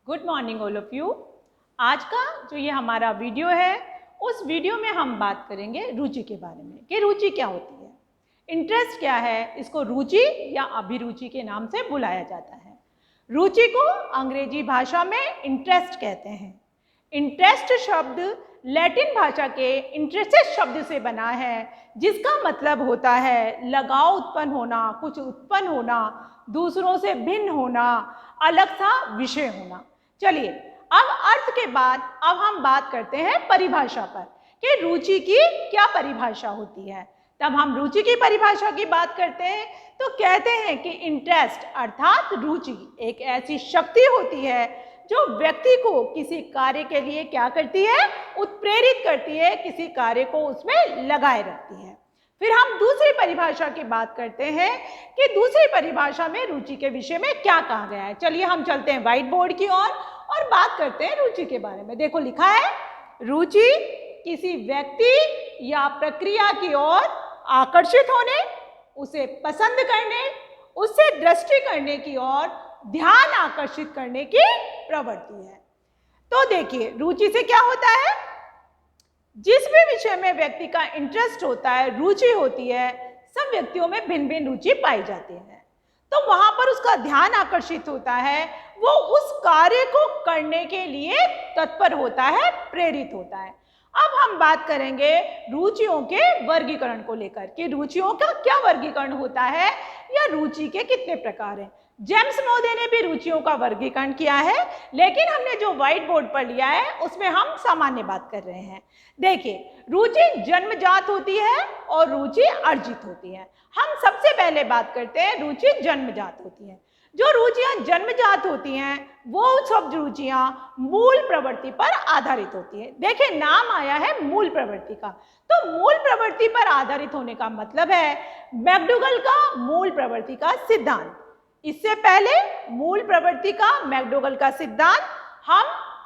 Good morning all of you. आज का जो ये हमारा वीडियो है, उस वीडियो में हम बात करेंगे रुचि के बारे में कि रुचि क्या होती है, इंटरेस्ट क्या है। इसको रुचि या अभिरुचि के नाम से बुलाया जाता है। रुचि को अंग्रेजी भाषा में इंटरेस्ट कहते हैं। इंटरेस्ट शब्द लैटिन भाषा के इंटरेस्टेड शब्द से बना है, जिसका मतलब होता है लगाव उत्पन्न होना, कुछ उत्पन्न होना, दूसरों से भिन्न होना, अलग सा विषय होना। चलिए, अब अर्थ के बाद अब हम बात करते हैं परिभाषा पर कि रुचि की क्या परिभाषा होती है। तब हम रुचि की परिभाषा की बात करते हैं तो कहते हैं कि इंटरेस्ट अर्थात रुचि एक ऐसी शक्ति होती है जो व्यक्ति को किसी कार्य के लिए क्या करती है, उत्प्रेरित करती है, किसी कार्य को उसमें लगाए रखती है। फिर हम दूसरी परिभाषा की बात करते हैं कि दूसरी परिभाषा में रुचि के विषय में क्या कहा गया है। चलिए हम चलते हैं व्हाइट बोर्ड की ओर और बात करते हैं रुचि के बारे में। देखो लिखा है, रुचि किसी व्यक्ति या प्रक्रिया की ओर आकर्षित होने, उसे पसंद करने, उससे दृष्टि करने की ओर ध्यान आकर्षित करने की प्रवृत्ति है। तो देखिए, रुचि से क्या होता है, जिस भी विषय में व्यक्ति का इंटरेस्ट होता है, रुचि होती है, सब व्यक्तियों में भिन्न भिन्न रुचि पाई जाती है। तो वहां पर उसका ध्यान आकर्षित होता है, वो उस कार्य को करने के लिए तत्पर होता है, प्रेरित होता है। अब हम बात करेंगे रुचियों के वर्गीकरण को लेकर कि रुचियों का क्या वर्गीकरण होता है या रुचि के कितने प्रकार हैं। जेम्स महोदय ने भी रुचियों का वर्गीकरण किया है, लेकिन हमने जो व्हाइट बोर्ड पर लिया है उसमें हम सामान्य बात कर रहे हैं। देखिए, रुचि जन्मजात होती है और रुचि अर्जित होती है। हम सबसे पहले बात करते हैं रुचि जन्मजात होती है। जो रुचियां जन्मजात होती हैं वो सब रुचियां मूल प्रवृत्ति पर आधारित होती है। देखिए, नाम आया है मूल प्रवृत्ति का, तो मूल प्रवृत्ति पर आधारित होने का मतलब है मैकडूगल का मूल प्रवृत्ति का सिद्धांत। इससे पहले मूल प्रवृत्ति का मैकडूगल का सिद्धांत हम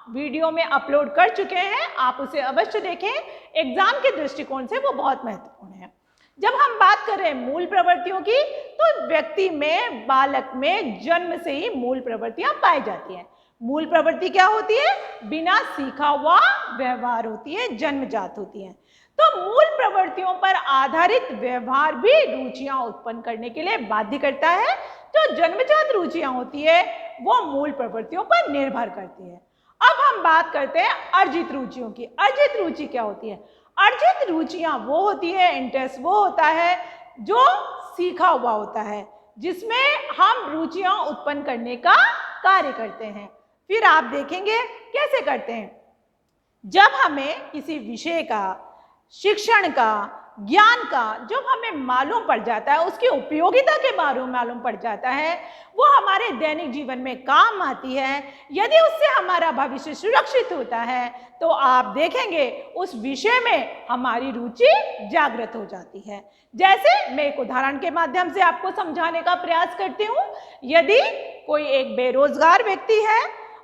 वीडियो में अपलोड कर चुके हैं, आप उसे अवश्य देखें, एग्जाम के दृष्टिकोण से वो बहुत महत्वपूर्ण है। जब हम बात कर रहे हैं मूल प्रवृत्तियों की, तो व्यक्ति में, बालक में जन्म से ही मूल प्रवृत्तियां पाई जाती हैं। मूल प्रवृत्ति क्या होती है, बिना सीखा हुआ व्यवहार होती है, जन्मजात होती है। तो मूल प्रवृत्तियों पर आधारित व्यवहार भी रुचियां उत्पन्न करने के लिए बाध्य करता है। जो जन्मजात रुचियां होती है वो मूल प्रवृत्तियों पर निर्भर करती है। अब हम बात करते हैं अर्जित रुचियों की। अर्जित रुचि क्या होती है? अर्जित रुचियां वो होती है, इंटरेस्ट वो होता है जो सीखा हुआ होता है, जिसमें हम रुचियां उत्पन्न करने का कार्य करते हैं। फिर आप देखेंगे कैसे करते हैं। जब हमें किसी विषय का, शिक्षण का, ज्ञान का जब हमें मालूम पड़ जाता है, उसकी उपयोगिता के बारे में मालूम पड़ जाता है, वो हमारे दैनिक जीवन में काम आती है, यदि उससे हमारा भविष्य सुरक्षित होता है, तो आप देखेंगे उस विषय में हमारी रुचि जागृत हो जाती है। जैसे मैं एक उदाहरण के माध्यम से आपको समझाने का प्रयास करती हूँ। यदि कोई एक बेरोजगार व्यक्ति है,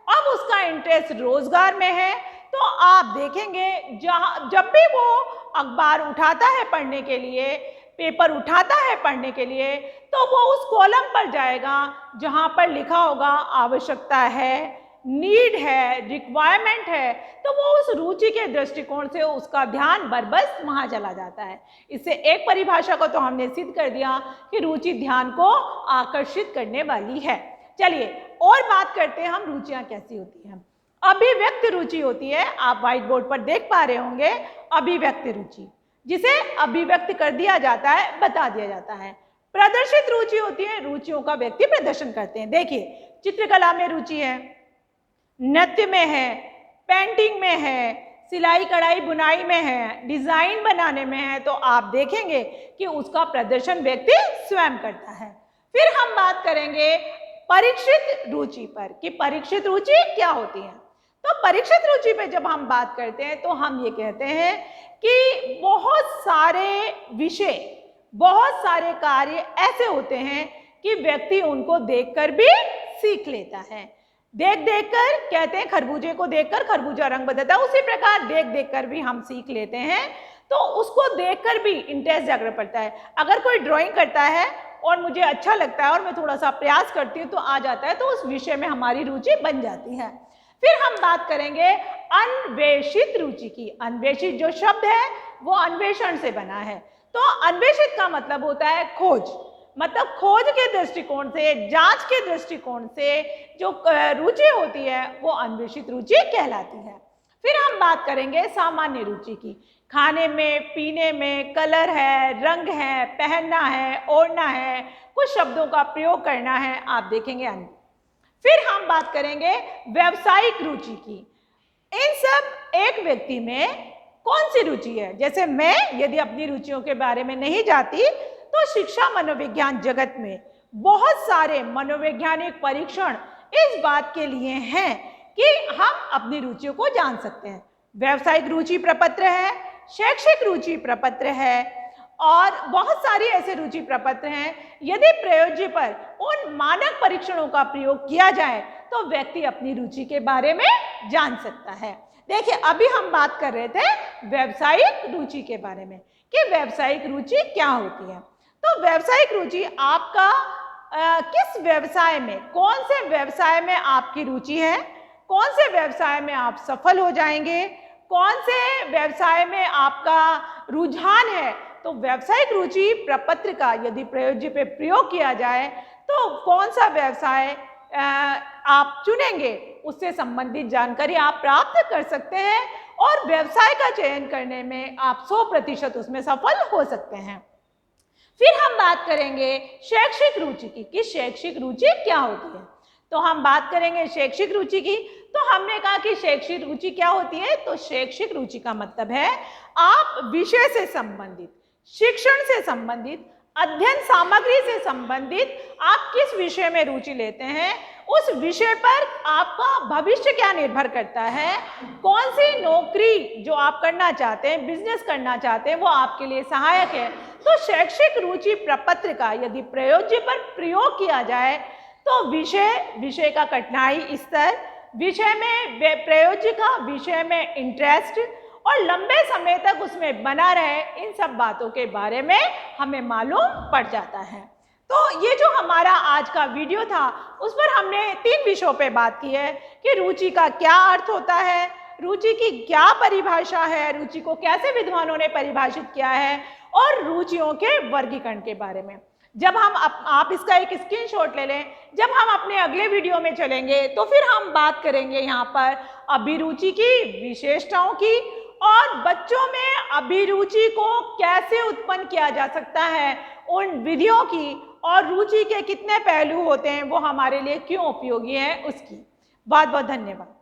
अब उसका इंटरेस्ट रोजगार में है, तो आप देखेंगे जब भी वो अखबार उठाता है पढ़ने के लिए, पेपर उठाता है पढ़ने के लिए, तो वो उस कॉलम पर जाएगा जहाँ पर लिखा होगा आवश्यकता है, नीड है, रिक्वायरमेंट है, तो वो उस रुचि के दृष्टिकोण से उसका ध्यान बरबस वहाँ चला जाता है। इससे एक परिभाषा को तो हमने सिद्ध कर दिया कि रुचि ध्यान को आकर्षित करने वाली है। चलिए और बात करते हैं हम रुचियाँ कैसी होती हैं। अभिव्यक्त रुचि होती है, आप व्हाइट बोर्ड पर देख पा रहे होंगे, अभिव्यक्त रुचि, जिसे अभिव्यक्त कर दिया जाता है, बता दिया जाता है। प्रदर्शित रुचि होती है, रुचियों का व्यक्ति प्रदर्शन करते हैं। देखिए, चित्रकला में रुचि है, नृत्य में है, पेंटिंग में है, सिलाई कढ़ाई बुनाई में है, डिजाइन बनाने में है, तो आप देखेंगे कि उसका प्रदर्शन व्यक्ति स्वयं करता है। फिर हम बात करेंगे परीक्षित रुचि पर कि परीक्षित रुचि क्या होती है। तो परीक्षित रुचि पे जब हम बात करते हैं तो हम ये कहते हैं कि बहुत सारे विषय, बहुत सारे कार्य ऐसे होते हैं कि व्यक्ति उनको देखकर भी सीख लेता है। देख देख कर, कहते हैं खरबूजे को देखकर खरबूजा रंग बदलता है, उसी प्रकार देख देख कर भी हम सीख लेते हैं। तो उसको देखकर भी इंटरेस्ट जागृत पड़ता है। अगर कोई ड्राइंग करता है और मुझे अच्छा लगता है और मैं थोड़ा सा प्रयास करती हूँ तो आ जाता है, तो उस विषय में हमारी रुचि बन जाती है। फिर हम बात करेंगे अन्वेषित रुचि की। अन्वेषित जो शब्द है वो अन्वेषण से बना है। तो अन्वेषित का मतलब होता है खोज, मतलब खोज के दृष्टिकोण से, जांच के दृष्टिकोण से जो रुचि होती है वो अन्वेषित रुचि कहलाती है। फिर हम बात करेंगे सामान्य रुचि की। खाने में, पीने में, कलर है, रंग है, पहनना है, ओढ़ना है, कुछ शब्दों का प्रयोग करना है, आप देखेंगे अन्य। फिर हम बात करेंगे व्यावसायिक रुचि की। इन सब एक व्यक्ति में कौन सी रुचि है। जैसे मैं यदि अपनी रुचियों के बारे में नहीं जानती तो शिक्षा मनोविज्ञान जगत में बहुत सारे मनोवैज्ञानिक परीक्षण इस बात के लिए हैं कि हम अपनी रुचियों को जान सकते हैं। व्यावसायिक रुचि प्रपत्र है, शैक्षिक रुचि प्रपत्र है और बहुत सारी ऐसे रुचि प्रपत्र हैं। यदि प्रयोज्य पर उन मानक परीक्षणों का प्रयोग किया जाए तो व्यक्ति अपनी रुचि के बारे में जान सकता है। देखिए, अभी हम बात कर रहे थे व्यावसायिक रुचि के बारे में कि व्यावसायिक रुचि क्या होती है। तो व्यावसायिक रुचि आपका किस व्यवसाय में, कौन से व्यवसाय में आपकी रुचि है, कौन से व्यवसाय में आप सफल हो जाएंगे, कौन से व्यवसाय में आपका रुझान है। तो व्यावसायिक रुचि प्रपत्र का यदि प्रयोज्य पे प्रयोग किया जाए तो कौन सा व्यवसाय आप चुनेंगे, उससे संबंधित जानकारी आप प्राप्त कर सकते हैं और व्यवसाय का चयन करने में आप 100% उसमें सफल हो सकते हैं। फिर हम बात करेंगे शैक्षिक रुचि की कि शैक्षिक रुचि क्या होती है। तो हम बात करेंगे शैक्षिक रुचि की। तो हमने कहा कि शैक्षिक रुचि क्या होती है। तो शैक्षिक रुचि का मतलब है आप विषय से संबंधित, शिक्षण से संबंधित, अध्ययन सामग्री से संबंधित आप किस विषय में रुचि लेते हैं, उस विषय पर आपका भविष्य क्या निर्भर करता है, कौन सी नौकरी जो आप करना चाहते हैं, बिजनेस करना चाहते हैं, वो आपके लिए सहायक है। तो शैक्षिक रुचि प्रपत्र का यदि प्रयोज्य पर प्रयोग किया जाए तो विषय का कठिनाई स्तर, विषय में प्रयोज्य का विषय में इंटरेस्ट और लंबे समय तक उसमें बना रहे, इन सब बातों के बारे में हमें मालूम पड़ जाता है। तो ये जो हमारा आज का वीडियो था उस पर हमने 3 विषयों पे बात की है कि रुचि का क्या अर्थ होता है, रुचि की क्या परिभाषा है, रुचि को कैसे विद्वानों ने परिभाषित किया है और रुचियों के वर्गीकरण के बारे में। जब हम आप इसका एक स्क्रीनशॉट ले लें, जब हम अपने अगले वीडियो में चलेंगे तो फिर हम बात करेंगे यहाँ पर अभिरुचि की विशेषताओं की और बच्चों में अभिरुचि को कैसे उत्पन्न किया जा सकता है, उन विधियों की, और रुचि के कितने पहलू होते हैं, वो हमारे लिए क्यों उपयोगी है, उसकी। बहुत बहुत धन्यवाद।